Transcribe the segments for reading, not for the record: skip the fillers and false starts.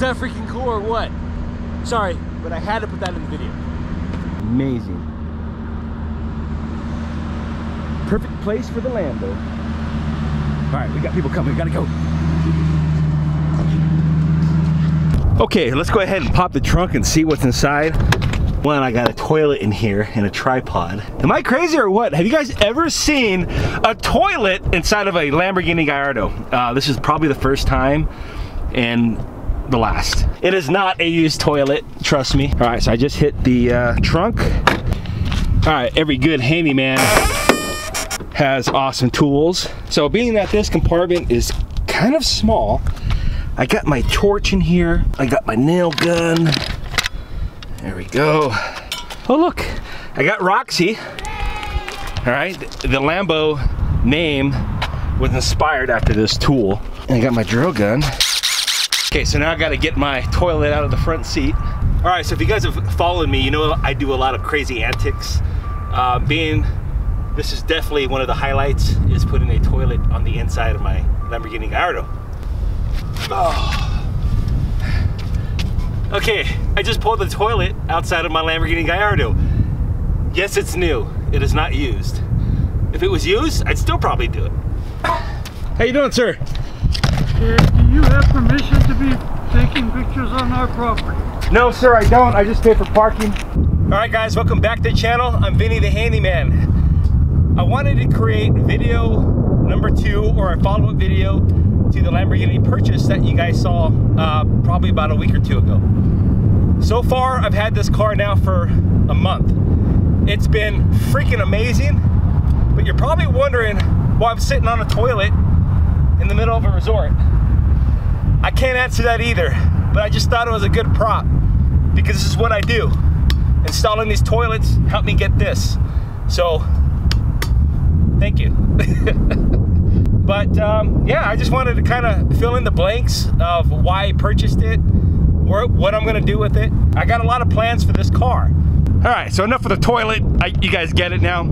that freaking cool or what? Sorry, but I had to put that in the video. Amazing. Perfect place for the Lambo. All right, we got people coming, we gotta go. Okay, let's go ahead and pop the trunk and see what's inside. One, I got a toilet in here and a tripod. Am I crazy or what? Have you guys ever seen a toilet inside of a Lamborghini Gallardo? This is probably the first time and the last. It is not a used toilet, trust me. All right, so I just hit the trunk. All right, every good handyman has awesome tools. So being that this compartment is kind of small, I got my torch in here. I got my nail gun. There we go. Oh look, I got Roxy. All right, the Lambo name was inspired after this tool. And I got my drill gun. Okay, so now I gotta get my toilet out of the front seat. All right, so if you guys have followed me, you know I do a lot of crazy antics. This is definitely one of the highlights, is putting a toilet on the inside of my Lamborghini Gallardo. Oh. Okay, I just pulled the toilet outside of my Lamborghini Gallardo. Yes, it's new. It is not used. If it was used, I'd still probably do it. How you doing, sir? Do you have permission to be taking pictures on our property? No, sir, I don't. I just pay for parking. All right, guys, welcome back to the channel. I'm Vinny the Handyman. I wanted to create video number 2 or a follow-up video to the Lamborghini purchase that you guys saw probably about a week or 2 ago. So far, I've had this car now for a month. It's been freaking amazing, but you're probably wondering why I'm sitting on a toilet in the middle of a resort. I can't answer that either, but I just thought it was a good prop because this is what I do. Installing these toilets helped me get this. So, thank you. But yeah, I just wanted to kind of fill in the blanks of why I purchased it, or what I'm gonna do with it. I got a lot of plans for this car. All right, so enough of the toilet. You guys get it now.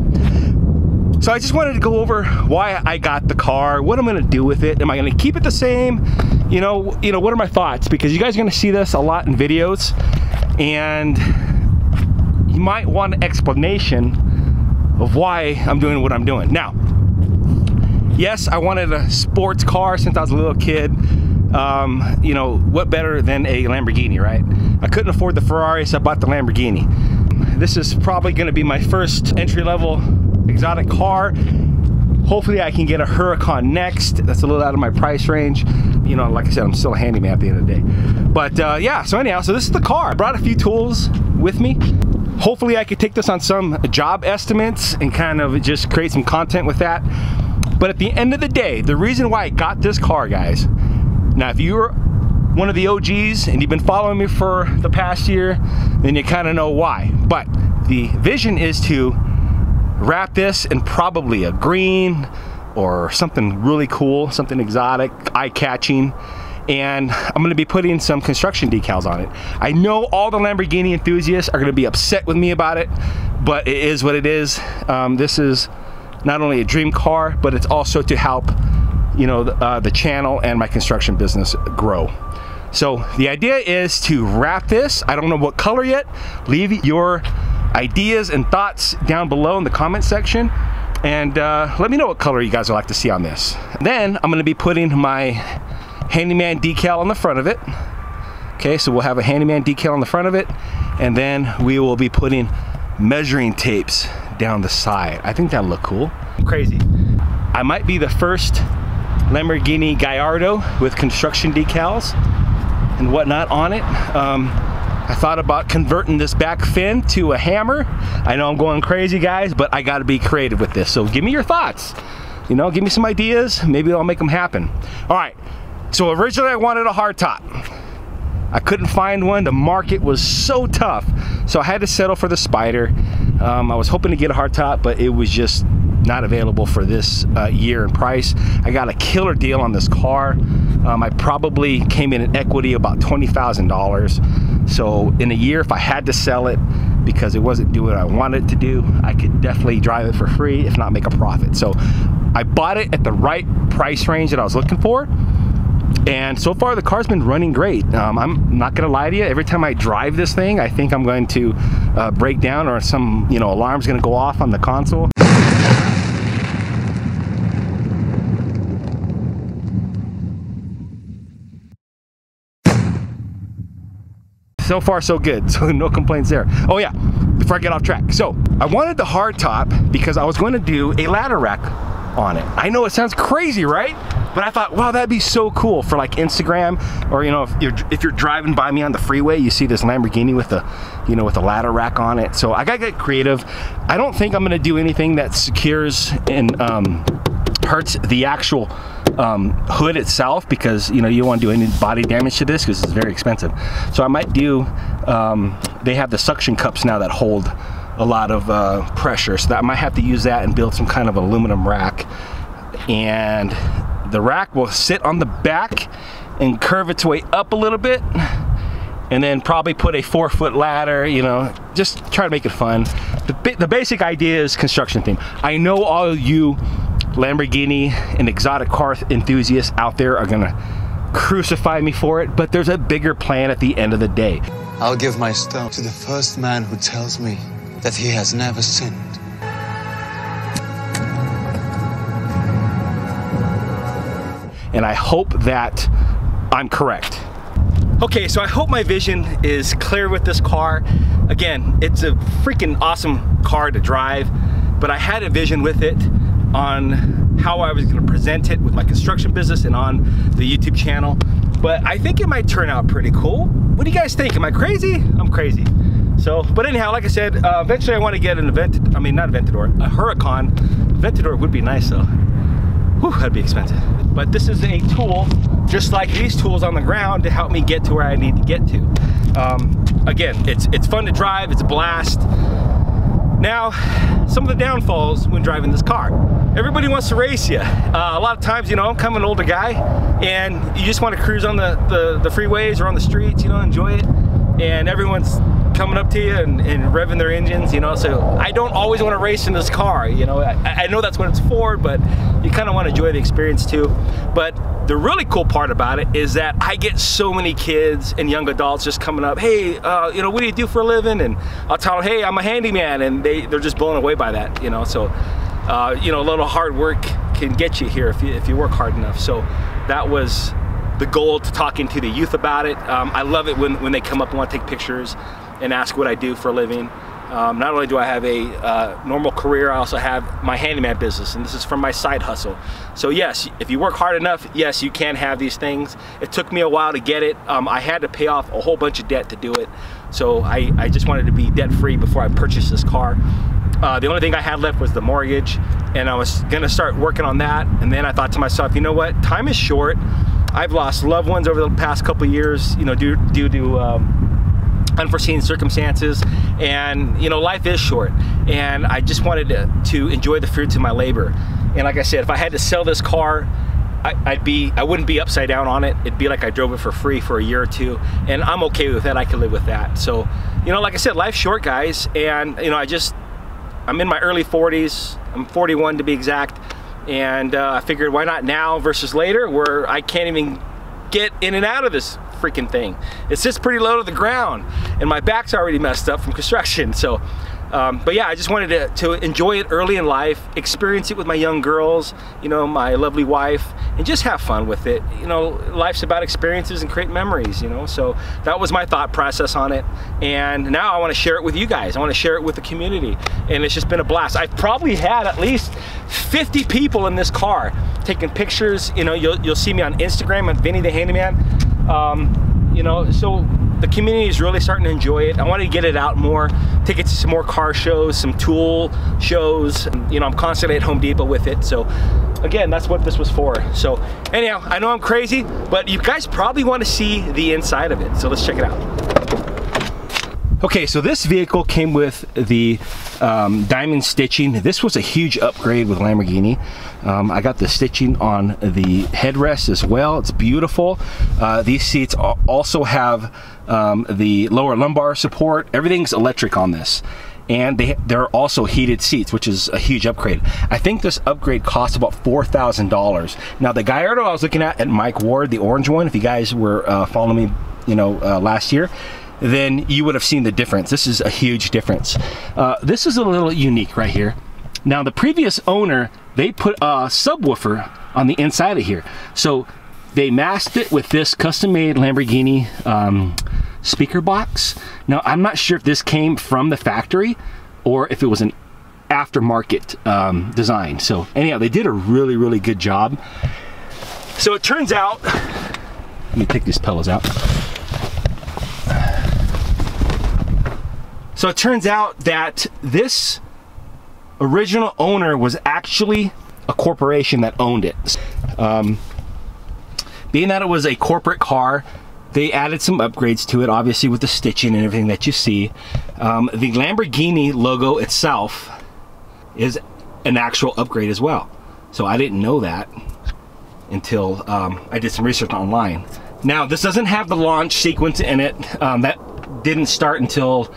So I just wanted to go over why I got the car, what I'm gonna do with it. Am I gonna keep it the same? You know, what are my thoughts? Because you guys are gonna see this a lot in videos, and you might want an explanation of why I'm doing what I'm doing. Now, yes, I wanted a sports car since I was a little kid. You know, what better than a Lamborghini, right? I couldn't afford the Ferrari, so I bought the Lamborghini. This is probably gonna be my first entry-level exotic car. Hopefully I can get a Huracan next. That's a little out of my price range. You know, like I said, I'm still a handyman at the end of the day. But yeah, so anyhow, so this is the car. I brought a few tools with me. Hopefully I could take this on some job estimates and kind of just create some content with that. But at the end of the day, the reason why I got this car, guys, now if you're one of the OGs and you've been following me for the past year, then you kind of know why. But the vision is to wrap this in probably a green or something really cool, something exotic, eye-catching, and I'm gonna be putting some construction decals on it. I know all the Lamborghini enthusiasts are gonna be upset with me about it, but it is what it is. This is not only a dream car, but it's also to help, you know, the channel and my construction business grow. So the idea is to wrap this. I don't know what color yet. Leave your ideas and thoughts down below in the comment section, and let me know what color you guys would like to see on this. Then I'm gonna be putting my Handyman decal on the front of it. Okay, so we'll have a Handyman decal on the front of it, and then we will be putting measuring tapes down the side. I think that'll look cool. Crazy. I might be the first Lamborghini Gallardo with construction decals and whatnot on it. I thought about converting this back fin to a hammer. I know I'm going crazy, guys, but I gotta be creative with this. So give me your thoughts. You know, give me some ideas. Maybe I'll make them happen. All right, so originally I wanted a hardtop. I couldn't find one. The market was so tough. So I had to settle for the Spider. I was hoping to get a hardtop, but it was just not available for this year in price. I got a killer deal on this car. I probably came in equity about $20,000. So in a year, if I had to sell it because it wasn't doing what I wanted it to do, I could definitely drive it for free, if not make a profit. So I bought it at the right price range that I was looking for. And so far the car's been running great. I'm not gonna lie to you, every time I drive this thing, I think I'm going to break down, or some, you know, alarm's gonna go off on the console. So far so good, so no complaints there. Oh yeah, before I get off track, so I wanted the hardtop because I was going to do a ladder rack on it. I know it sounds crazy, right? But I thought, wow, that'd be so cool for like Instagram, or you know, if you're driving by me on the freeway, you see this Lamborghini with the, you know, with a ladder rack on it. So I gotta get creative. I don't think I'm gonna do anything that secures and hurts the actual hood itself, because you know, you don't want to do any body damage to this because it's very expensive. So I might do, they have the suction cups now that hold a lot of pressure, so that I might have to use that and build some kind of aluminum rack. And the rack will sit on the back and curve its way up a little bit, and then probably put a 4-foot ladder, you know, just try to make it fun. The basic idea is construction theme. I know all you Lamborghini and exotic car enthusiasts out there are gonna crucify me for it, but there's a bigger plan at the end of the day. I'll give my stone to the first man who tells me that he has never sinned. And I hope that I'm correct. Okay, so I hope my vision is clear with this car. Again, it's a freaking awesome car to drive, but I had a vision with it on how I was gonna present it with my construction business and on the YouTube channel. But I think it might turn out pretty cool. What do you guys think? Am I crazy? I'm crazy. So, but anyhow, like I said, eventually I want to get an Aventador, I mean not Aventador, a Huracan. Aventador would be nice though. Whew, that'd be expensive. But this is a tool, just like these tools on the ground, to help me get to where I need to get to. Again, it's fun to drive, it's a blast. Now, some of the downfalls when driving this car. Everybody wants to race you. A lot of times, you know, I'm kind of an older guy, and you just want to cruise on the freeways or on the streets, you know, enjoy it. And everyone's coming up to you and revving their engines, you know, so I don't always want to race in this car, you know. I know that's what it's for, but you kind of want to enjoy the experience too. But the really cool part about it is that I get so many kids and young adults just coming up, hey, you know, what do you do for a living? And I'll tell them, hey, I'm a handyman, and they're just blown away by that, you know. So, you know, a little hard work can get you here if you work hard enough. So that was the goal to talking to the youth about it. I love it when they come up and want to take pictures and ask what I do for a living. Not only do I have a normal career, I also have my handyman business, and this is from my side hustle. So yes, if you work hard enough, yes, you can have these things. It took me a while to get it. I had to pay off a whole bunch of debt to do it. So I just wanted to be debt-free before I purchased this car. The only thing I had left was the mortgage, and I was gonna start working on that. And then I thought to myself, you know what, time is short. I've lost loved ones over the past couple of years, you know, due to unforeseen circumstances, and you know, life is short, and I just wanted to enjoy the fruits of my labor. And like I said, if I had to sell this car, I wouldn't be upside down on it. It'd be like I drove it for free for a year or two, and I'm okay with that. I can live with that. So, you know, like I said, life's short, guys, and you know, I'm in my early 40s. I'm 41 to be exact, and I figured, why not now versus later, where I can't even get in and out of this freaking thing. It sits pretty low to the ground, and my back's already messed up from construction. So but yeah, I just wanted to enjoy it early in life, experience it with my young girls, you know, my lovely wife, and just have fun with it. You know, life's about experiences and create memories, you know. So that was my thought process on it, and now I want to share it with you guys. I want to share it with the community, and it's just been a blast. I've probably had at least 50 people in this car taking pictures. You know, you'll see me on Instagram at Vinny the Handyman. You know, so the community is really starting to enjoy it. I want to get it out more, take it to some more car shows, some tool shows. You know, I'm constantly at Home Depot with it. So again, that's what this was for. So anyhow, I know I'm crazy, but you guys probably want to see the inside of it. So let's check it out. Okay, so this vehicle came with the diamond stitching. This was a huge upgrade with Lamborghini. I got the stitching on the headrest as well. It's beautiful. These seats also have the lower lumbar support. Everything's electric on this. and there are also heated seats, which is a huge upgrade. I think this upgrade cost about $4,000. Now the Gallardo I was looking at Mike Ward, the orange one, if you guys were following me, you know, last year, then you would have seen the difference. This is a huge difference. This is a little unique right here. Now the previous owner, they put a subwoofer on the inside of here. So they masked it with this custom-made Lamborghini speaker box. Now I'm not sure if this came from the factory or if it was an aftermarket design. So anyhow, they did a really, really good job. So it turns out, let me take these pillows out. So it turns out that this original owner was actually a corporation that owned it. Being that it was a corporate car, they added some upgrades to it, obviously with the stitching and everything that you see. The Lamborghini logo itself is an actual upgrade as well. So I didn't know that until I did some research online. Now this doesn't have the launch sequence in it. That didn't start until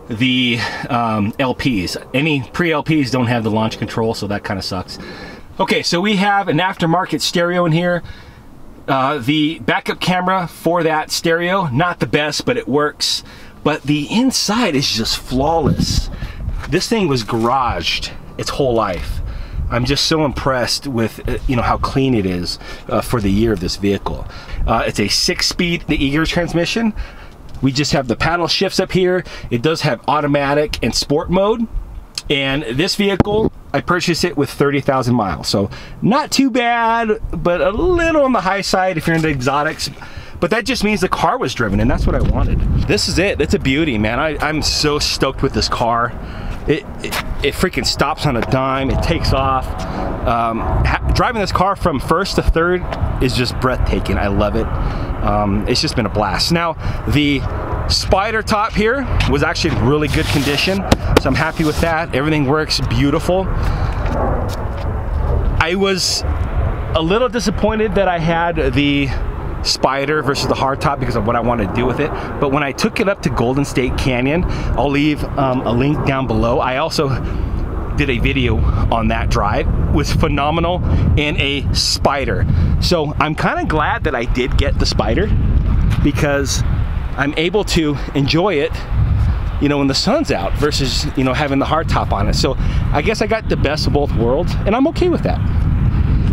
the LPs. Any pre-LPs don't have the launch control, so that kind of sucks. Okay, so we have an aftermarket stereo in here. The backup camera for that stereo, not the best, but it works. But the inside is just flawless. This thing was garaged its whole life. I'm just so impressed with you know how clean it is for the year of this vehicle. It's a 6-speed, the Eager transmission. We just have the paddle shifts up here. It does have automatic and sport mode. And this vehicle, I purchased it with 30,000 miles. So not too bad, but a little on the high side if you're into exotics. But that just means the car was driven, and that's what I wanted. This is it. It's a beauty, man. I'm so stoked with this car. It freaking stops on a dime. It takes off. Driving this car from first to third is just breathtaking. I love it. It's just been a blast. Now, the spider top here was actually in really good condition, so I'm happy with that. Everything works beautiful. I was a little disappointed that I had the spider versus the hardtop because of what I wanted to do with it, but when I took it up to Golden State Canyon, I'll leave a link down below. I also did a video on that drive. It was phenomenal in a spider. So I'm kind of glad that I did get the spider because I'm able to enjoy it, you know, when the sun's out versus, you know, having the hardtop on it. So I guess I got the best of both worlds, and I'm okay with that.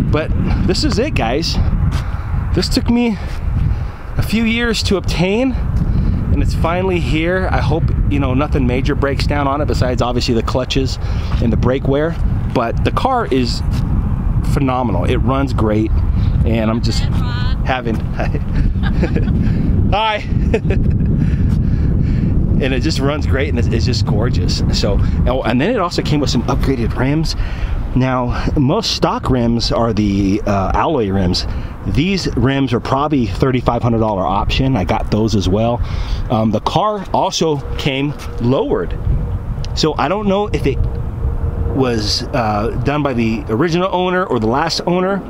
But this is it, guys. This took me a few years to obtain, and it's finally here. I hope, you know, nothing major breaks down on it besides obviously the clutches and the brake wear, but the car is phenomenal. It runs great, and I'm just having hi. And it just runs great, and it's just gorgeous. So, oh, and then it also came with some upgraded rims. Now, most stock rims are the alloy rims. These rims are probably $3,500 option. I got those as well. The car also came lowered. So I don't know if it was done by the original owner or the last owner.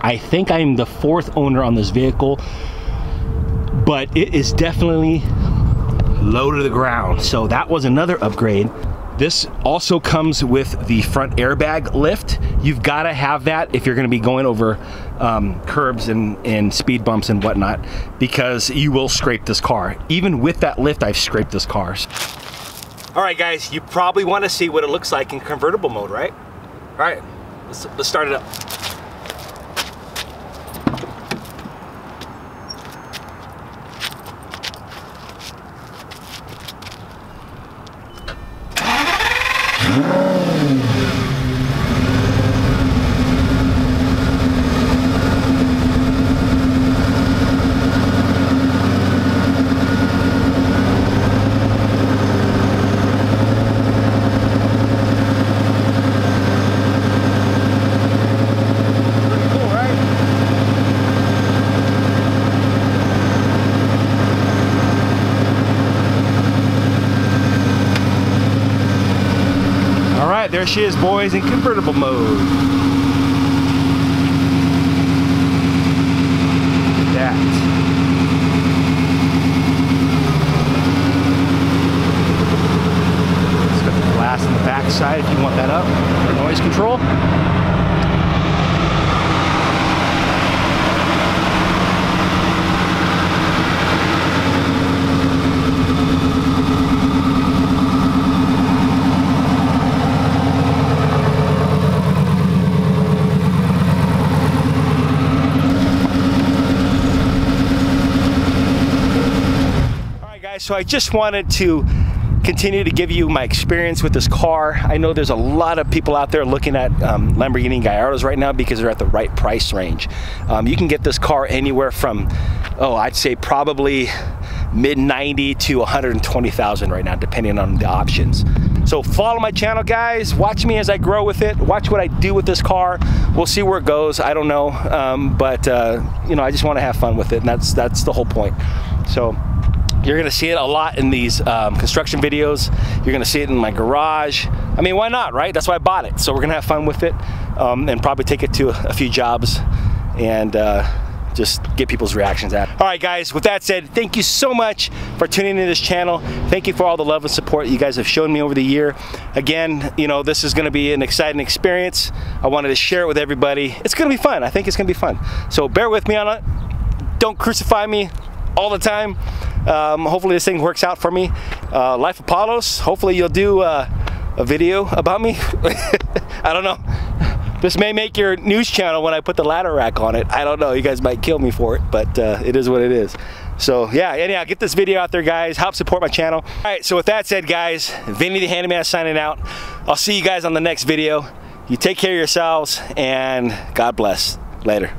I think I'm the 4th owner on this vehicle, but it is definitely low to the ground. So that was another upgrade. This also comes with the front airbag lift. You've got to have that if you're going to be going over curbs and speed bumps and whatnot, because you will scrape this car. Even with that lift, I've scraped this car. All right, guys, you probably want to see what it looks like in convertible mode, right? All right, let's start it up. There she is, boys, in convertible mode. Look at that. side if you want that up for noise control. So I just wanted to continue to give you my experience with this car. I know there's a lot of people out there looking at Lamborghini Gallardos right now because they're at the right price range. You can get this car anywhere from, I'd say probably mid-90 to 120,000 right now, depending on the options. So follow my channel, guys. Watch me as I grow with it. Watch what I do with this car. We'll see where it goes. I don't know, you know, I just want to have fun with it, and that's the whole point. So you're gonna see it a lot in these construction videos. You're gonna see it in my garage. I mean, why not, right? That's why I bought it. So we're gonna have fun with it and probably take it to a few jobs and just get people's reactions at it. All right, guys, with that said, thank you so much for tuning into this channel. Thank you for all the love and support you guys have shown me over the year. Again, you know, this is gonna be an exciting experience. I wanted to share it with everybody. It's gonna be fun. I think it's gonna be fun. So bear with me on it. Don't crucify me all the time. Hopefully this thing works out for me. Life Apollos, hopefully you'll do a video about me. I don't know. This may make your news channel when I put the ladder rack on it. I don't know, you guys might kill me for it, but it is what it is. So yeah, anyhow, get this video out there, guys. Help support my channel. All right, so with that said, guys, Vinny the Handyman signing out. I'll see you guys on the next video. You take care of yourselves, and God bless. Later.